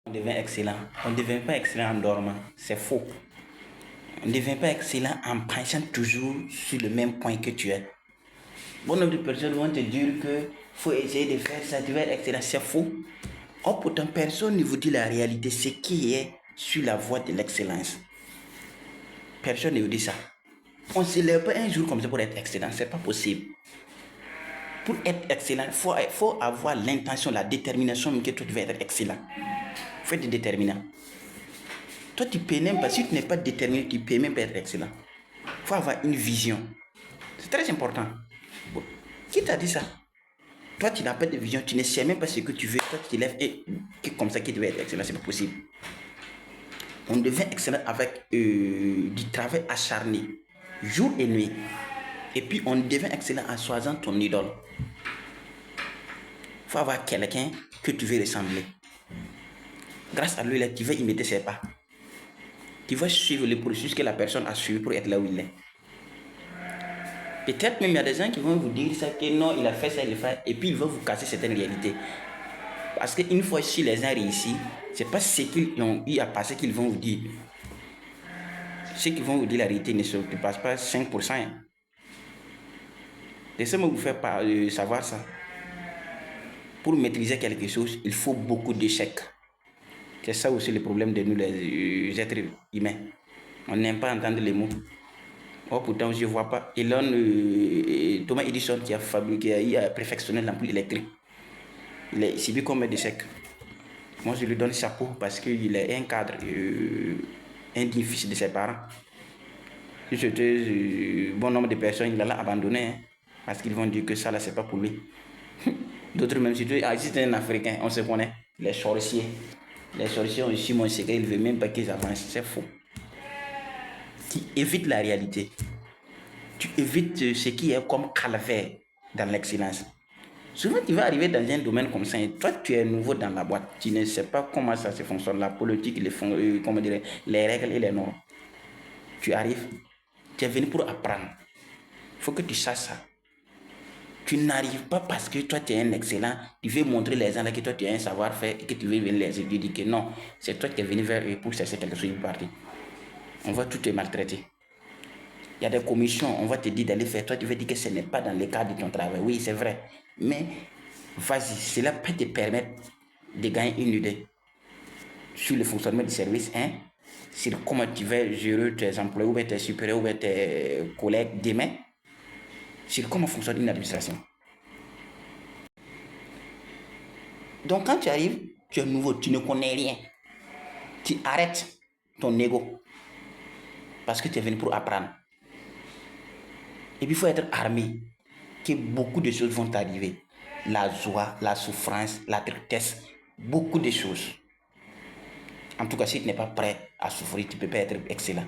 On devient excellent. On ne devient pas excellent en dormant. C'est faux. On ne devient pas excellent en pensant toujours sur le même point que tu es. Bon nombre de personnes vont te dire que faut essayer de faire ça, tu vas être excellent. C'est faux. Or, pourtant, personne ne vous dit la réalité, ce qui est sur la voie de l'excellence. Personne ne vous dit ça. On ne se lève pas un jour comme ça pour être excellent. C'est pas possible. Pour être excellent, il faut avoir l'intention, la détermination que toi tu vas être excellent. Il faut être déterminant. Toi, tu peux même pas, si tu n'es pas déterminé, tu peux même pas être excellent. Il faut avoir une vision. C'est très important. Bon. Qui t'a dit ça? Toi, tu n'as pas de vision, tu ne sais même pas ce que tu veux. Toi, tu te lèves et comme ça que tu vas être excellent. C'est pas possible. On devient excellent avec du travail acharné, jour et nuit. Et puis, on devient excellent en choisissant ton idole. Il faut avoir quelqu'un que tu veux ressembler. Grâce à lui, là, tu vas imiter ses pas. Tu vas suivre le processus que la personne a suivi pour être là où il est. Peut-être même il y a des gens qui vont vous dire ça, que non, il a fait ça, il le fait, et puis il va vous casser certaines réalités. Parce qu'une fois si les gens réussissent, c'est pas ce qu'ils ont eu à passer qu'ils vont vous dire. Ceux qui vont vous dire la réalité ne se passe pas 5%. Laissez-moi vous faire savoir ça. Pour maîtriser quelque chose, il faut beaucoup d'échecs. C'est ça aussi le problème de nous, les êtres humains. On n'aime pas entendre les mots. Oh, pourtant, je ne vois pas. Thomas Edison qui a perfectionné l'ampoule électrique. Il est subi combien d'échecs? Moi, je lui donne chapeau parce qu'il est un cadre, un digne fils de ses parents. Si c'était bon nombre de personnes, il allait abandonner. Hein, parce qu'ils vont dire que ça, là, c'est pas pour lui. D'autres même, si c'est un Africain, on se connaît. Les sorciers. Les sorciers ont su mon secret, ils ne veulent même pas qu'ils avancent. C'est faux. Tu évites la réalité. Tu évites ce qui est comme calvaire dans l'excellence. Souvent, tu vas arriver dans un domaine comme ça et toi, tu es nouveau dans la boîte. Tu ne sais pas comment ça se fonctionne, la politique, les règles et les normes. Tu arrives, tu es venu pour apprendre. Il faut que tu saches ça. Tu n'arrives pas parce que toi, tu es un excellent. Tu veux montrer les gens là que toi, tu as un savoir-faire et que tu veux venir les aider. Tu dis que non, c'est toi qui es venu vers eux pour chercher quelque chose de parti. On va tout te maltraiter. Il y a des commissions, on va te dire d'aller faire. Toi, tu vas dire que ce n'est pas dans le cadre de ton travail. Oui, c'est vrai. Mais vas-y, cela peut te permettre de gagner une idée sur le fonctionnement du service, hein, sur comment tu vas gérer tes employés, ou bien tes supérieurs, ou bien tes collègues demain, sur comment fonctionne une administration. Donc, quand tu arrives, tu es nouveau, tu ne connais rien. Tu arrêtes ton ego parce que tu es venu pour apprendre. Et puis, il faut être armé, que beaucoup de choses vont t'arriver. La joie, la souffrance, la tristesse, beaucoup de choses. En tout cas, si tu n'es pas prêt à souffrir, tu ne peux pas être excellent.